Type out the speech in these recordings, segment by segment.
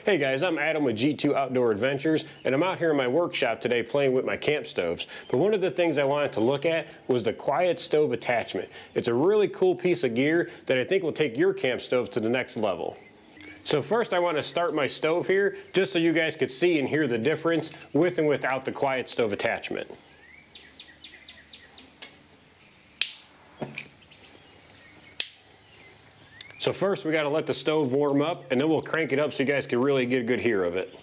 Hey guys, I'm Adam with G2 Outdoor Adventures, and I'm out here in my workshop today playing with my camp stoves. But one of the things I wanted to look at was the quiet stove attachment. It's a really cool piece of gear that I think will take your camp stove to the next level. So first I want to start my stove here, just so you guys could see and hear the difference with and without the quiet stove attachment. So first we got to let the stove warm up, and then we'll crank it up so you guys can really get a good hear of it.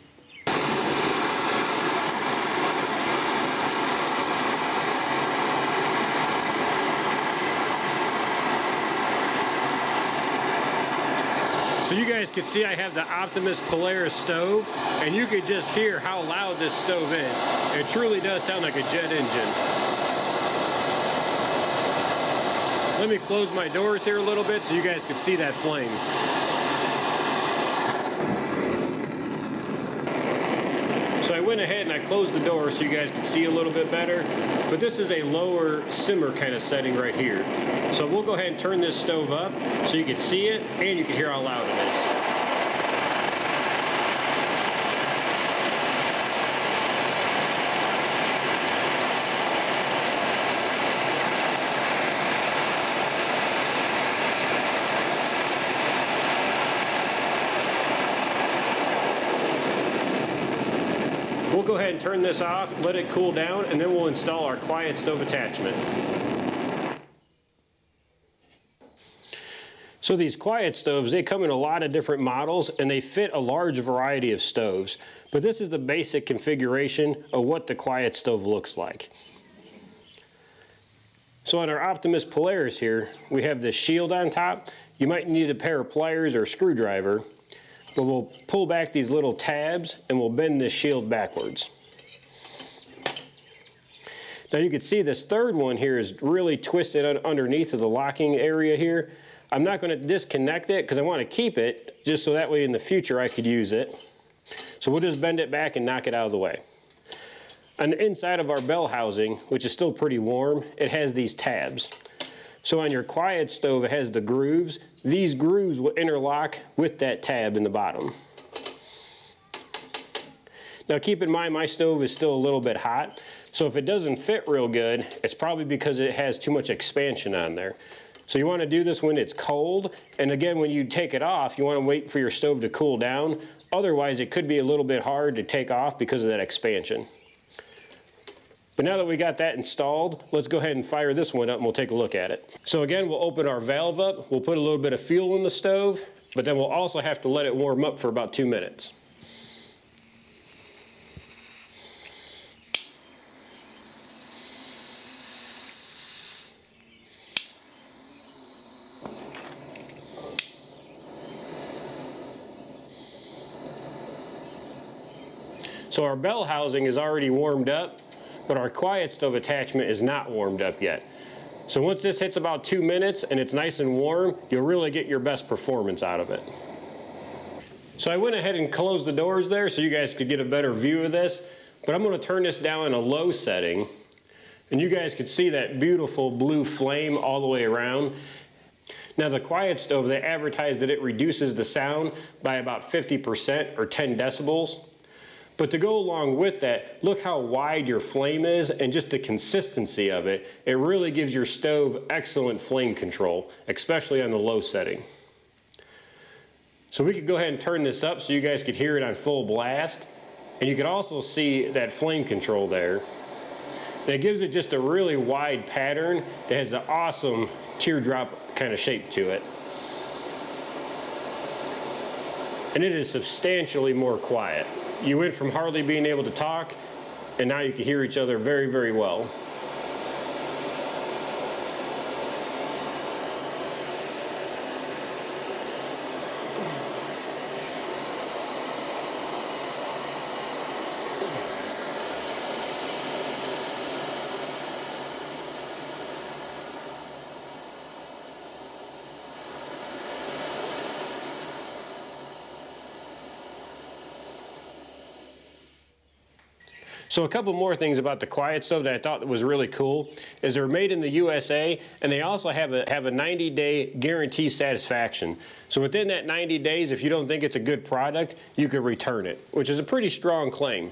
So you guys can see I have the Optimus Polaris stove, and you can just hear how loud this stove is. It truly does sound like a jet engine. Let me close my doors here a little bit so you guys can see that flame. So I went ahead and I closed the door so you guys can see a little bit better. But this is a lower simmer kind of setting right here. So we'll go ahead and turn this stove up so you can see it and you can hear how loud it is. We'll go ahead and turn this off, let it cool down, and then we'll install our quiet stove attachment. So these quiet stoves, they come in a lot of different models and they fit a large variety of stoves. But this is the basic configuration of what the quiet stove looks like. So on our Optimus Polaris here, we have this shield on top. You might need a pair of pliers or a screwdriver. But we'll pull back these little tabs and we'll bend this shield backwards. Now you can see this third one here is really twisted underneath of the locking area here. I'm not going to disconnect it because I want to keep it just so that way in the future I could use it. So we'll just bend it back and knock it out of the way. On the inside of our bell housing, which is still pretty warm, it has these tabs. So on your quiet stove, it has the grooves. These grooves will interlock with that tab in the bottom. Now keep in mind, my stove is still a little bit hot, so if it doesn't fit real good, it's probably because it has too much expansion on there. So you want to do this when it's cold, and again, when you take it off, you want to wait for your stove to cool down. Otherwise, it could be a little bit hard to take off because of that expansion. But now that we got that installed, let's go ahead and fire this one up and we'll take a look at it. So again, we'll open our valve up, we'll put a little bit of fuel in the stove, but then we'll also have to let it warm up for about 2 minutes. So our bell housing is already warmed up, but our quiet stove attachment is not warmed up yet. So once this hits about 2 minutes and it's nice and warm, you'll really get your best performance out of it. So I went ahead and closed the doors there so you guys could get a better view of this, but I'm going to turn this down in a low setting, and you guys could see that beautiful blue flame all the way around. Now the quiet stove, they advertise that it reduces the sound by about 50% or 10 decibels. But to go along with that, look how wide your flame is and just the consistency of it. It really gives your stove excellent flame control, especially on the low setting. So we could go ahead and turn this up so you guys could hear it on full blast. And you can also see that flame control there. And it gives it just a really wide pattern that has an awesome teardrop kind of shape to it. And it is substantially more quiet. You went from hardly being able to talk, and now you can hear each other very, very well. So a couple more things about the quiet stove that I thought was really cool is they're made in the USA, and they also have a 90-day guarantee satisfaction. So within that 90 days, if you don't think it's a good product, you could return it, which is a pretty strong claim.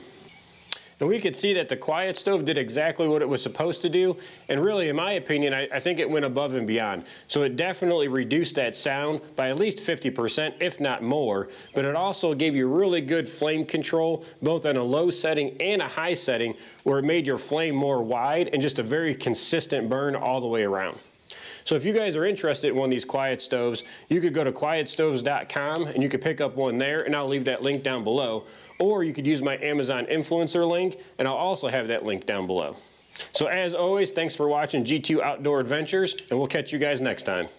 And we could see that the quiet stove did exactly what it was supposed to do. And really, in my opinion, I think it went above and beyond. So it definitely reduced that sound by at least 50%, if not more. But it also gave you really good flame control, both on a low setting and a high setting, where it made your flame more wide and just a very consistent burn all the way around. So if you guys are interested in one of these quiet stoves, you could go to quietstoves.com and you could pick up one there, and I'll leave that link down below. Or you could use my Amazon influencer link, and I'll also have that link down below. So as always, thanks for watching G2 Outdoor Adventures, and we'll catch you guys next time.